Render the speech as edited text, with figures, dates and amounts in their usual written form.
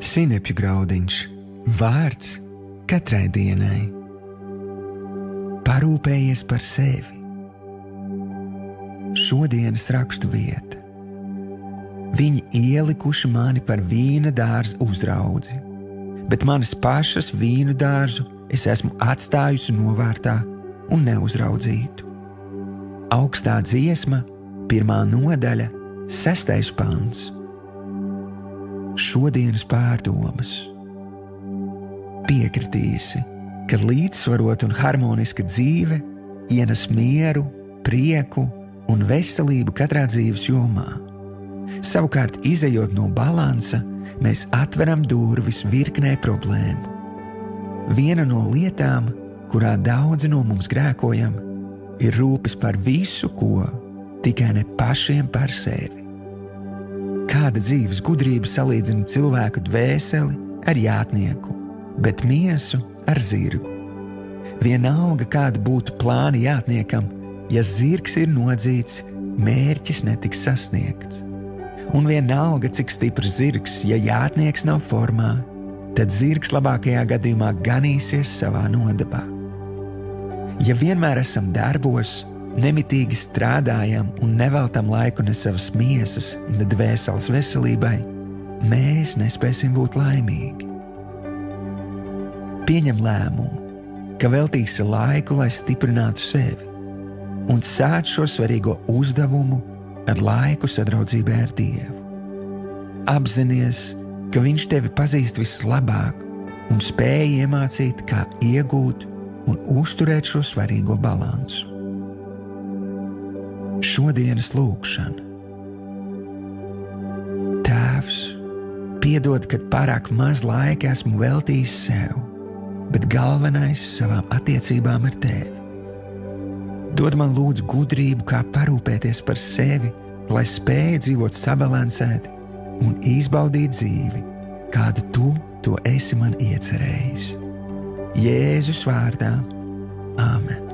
Sinepju graudiņš, vārds katrai dienai. Parūpējies par sevi. Šodienas rakstu vieta. Viņi ielikuši mani par vīna dārza uzraudzi, bet manas pašas vīnu dārzu es esmu atstājusi novārtā un neuzraudzītu. Augstā dziesma, 1. nodaļa, 6. pants. Šodienas pārdomas. Piekritīsi, ka līdzsvarota un harmoniska dzīve ienes mieru, prieku un veselību katrā dzīves jomā. Savukārt, izejot no balansa, mēs atveram durvis virknē problēmu. Viena no lietām, kurā daudzi no mums grēkojam, ir rūpes par visu, ko, tikai ne pašiem par sevi. Kāda dzīves gudrība salīdzina cilvēku dvēseli ar jātnieku, bet miesu ar zirgu? Vienalga, kāda būtu plāni jātniekam, ja zirgs ir nodzīts, mērķis netiks sasniegts. Un vienalga, cik stiprs zirgs, ja jātnieks nav formā, tad zirgs labākajā gadījumā ganīsies savā nodabā. Ja vienmēr esam darbos, nemitīgi strādājam un neveltam laiku ne savas miesas, ne dvēseles veselībai, mēs nespēsim būt laimīgi. Pieņem lēmumu, ka veltīsi laiku, lai stiprinātu sevi, un sāc šo svarīgo uzdevumu ar laiku sadraudzībai ar Dievu. Apzinies, ka Viņš tevi pazīst vislabāk un spēj iemācīt, kā iegūt un uzturēt šo svarīgo balansu. Šodienas lūkšana. Tēvs, piedod, kad pārāk maz laika esmu veltījis sev, bet galvenais savām attiecībām ar tevi. Dod man lūdzu gudrību, kā parūpēties par sevi, lai spēju dzīvot sabalansēti un izbaudīt dzīvi, kādu tu to esi man iecerējis. Jēzus vārdā. Āmen.